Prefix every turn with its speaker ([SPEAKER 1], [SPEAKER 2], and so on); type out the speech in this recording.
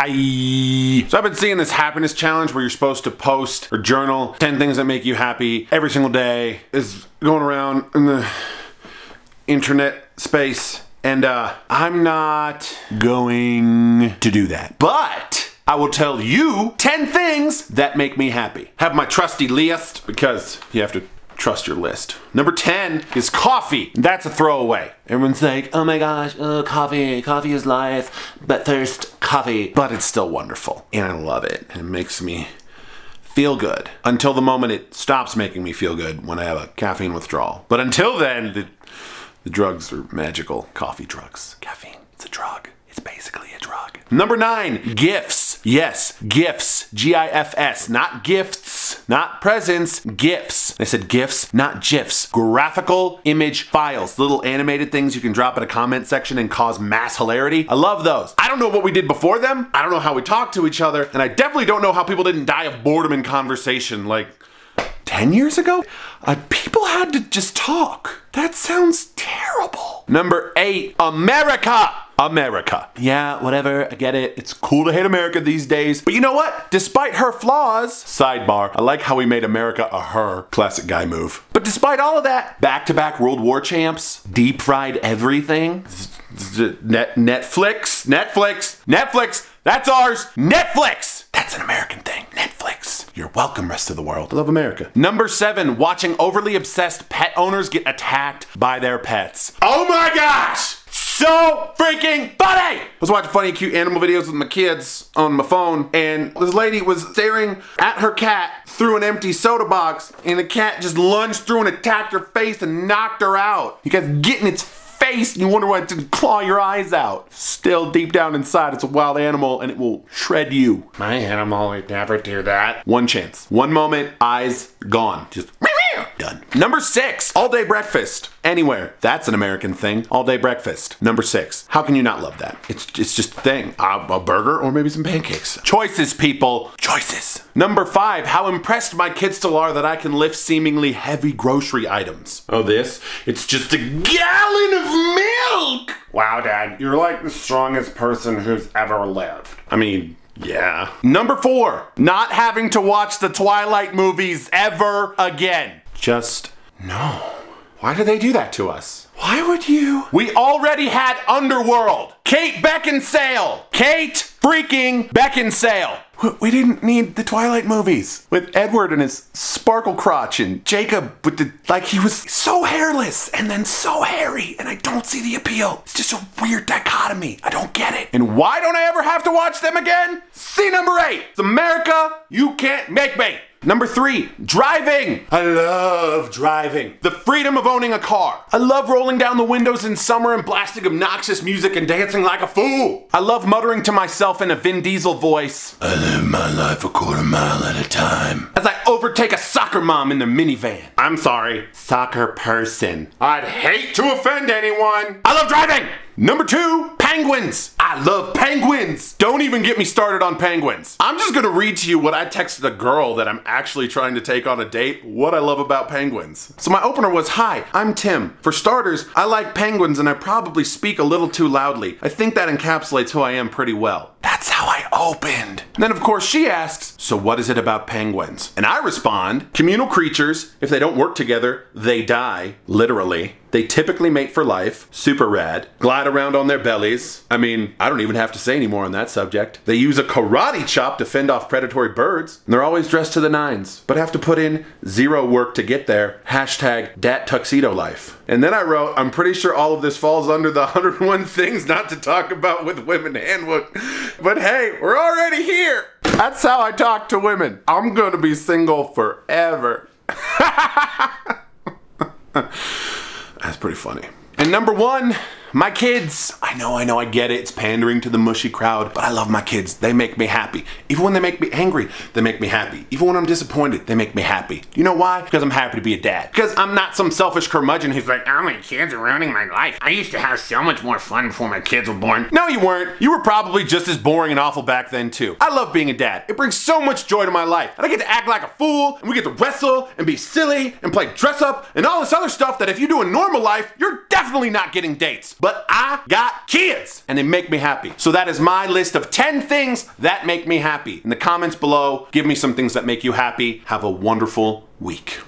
[SPEAKER 1] Hi. So I've been seeing this happiness challenge where you're supposed to post or journal 10 things that make you happy every single day. Is going around in the internet space, and I'm not going to do that. But I will tell you 10 things that make me happy. Have my trusty list, because you have to trust your list. Number 10 is coffee. That's a throwaway. Everyone's like, oh my gosh, coffee. Coffee is life, but thirst, coffee. But it's still wonderful, and I love it. It makes me feel good. Until the moment it stops making me feel good, when I have a caffeine withdrawal. But until then, the drugs are magical. Coffee drugs. Caffeine, it's a drug. It's basically a drug. Number 9, gifts. Yes, gifts. G-I-F-S. Not gifts, not presents, gifts. I said gifts, not GIFs. Graphical image files. Little animated things you can drop in a comment section and cause mass hilarity. I love those. I don't know what we did before them. I don't know how we talked to each other. And I definitely don't know how people didn't die of boredom in conversation like 10 years ago. People had to just talk. That sounds terrible. Number 8, America. America. Yeah, whatever, I get it. It's cool to hate America these days. But you know what? Despite her flaws, sidebar, I like how we made America a her. Classic guy move. But despite all of that, back-to-back World War champs, deep fried everything. Netflix, that's ours. Netflix. That's an American thing. Netflix. You're welcome, rest of the world. I love America. Number 7, watching overly obsessed pet owners get attacked by their pets. Oh my gosh! So freaking funny! I was watching funny, cute animal videos with my kids on my phone, and this lady was staring at her cat through an empty soda box, and the cat just lunged through and attacked her face and knocked her out. You guys get in its face and you wonder why it didn't claw your eyes out. Still, deep down inside, it's a wild animal and it will shred you. My animal would never do that. One chance. One moment, eyes gone. Just done. Number 6, all-day breakfast. Anywhere. That's an American thing. All-day breakfast. Number 6. How can you not love that? It's just a thing. A burger or maybe some pancakes. Choices, people. Choices. Number 5. How impressed my kids still are that I can lift seemingly heavy grocery items. Oh, this? It's just a gallon of milk! Wow, Dad. You're like the strongest person who's ever lived. I mean, yeah. Number 4. Not having to watch the Twilight movies ever again. Just no. Why do they do that to us? Why would you? We already had Underworld. Kate Beckinsale. Kate freaking Beckinsale. We didn't need the Twilight movies with Edward and his sparkle crotch and Jacob with the, like, he was so hairless and then so hairy, and I don't see the appeal. It's just a weird dichotomy. I don't get it. And why don't I ever have to watch them again? See number 8. It's America, you can't make me. Number 3, driving. I love driving. The freedom of owning a car. I love rolling down the windows in summer and blasting obnoxious music and dancing like a fool. I love muttering to myself in a Vin Diesel voice. I live my life a quarter mile at a time. As I overtake a soccer mom in their minivan. I'm sorry, soccer person. I'd hate to offend anyone. I love driving. Number 2, penguins. I love penguins. Don't even get me started on penguins. I'm just gonna read to you what I texted a girl that I'm actually trying to take on a date, what I love about penguins. So my opener was, hi, I'm Tim. For starters, I like penguins and I probably speak a little too loudly. I think that encapsulates who I am pretty well. That's how I opened. And then of course she asks, so what is it about penguins? And I respond, communal creatures. If they don't work together, they die, literally. They typically mate for life, super rad, glide around on their bellies. I mean, I don't even have to say any more on that subject. They use a karate chop to fend off predatory birds, and they're always dressed to the nines, but have to put in 0 work to get there. Hashtag dat tuxedo life. And then I wrote, I'm pretty sure all of this falls under the 101 things not to talk about with women handbook. But hey, we're already here. That's how I talk to women. I'm gonna be single forever. That's pretty funny. And number 1, my kids. I know, I get it. It's pandering to the mushy crowd, but I love my kids. They make me happy. Even when they make me angry, they make me happy. Even when I'm disappointed, they make me happy. You know why? Because I'm happy to be a dad. Because I'm not some selfish curmudgeon who's like, oh, my kids are ruining my life. I used to have so much more fun before my kids were born. No, you weren't. You were probably just as boring and awful back then too. I love being a dad. It brings so much joy to my life. And I get to act like a fool, and we get to wrestle and be silly and play dress up and all this other stuff that if you do in normal life, you're definitely not getting dates. but I got kids and they make me happy. So that is my list of 10 things that make me happy. In the comments below, give me some things that make you happy. Have a wonderful week.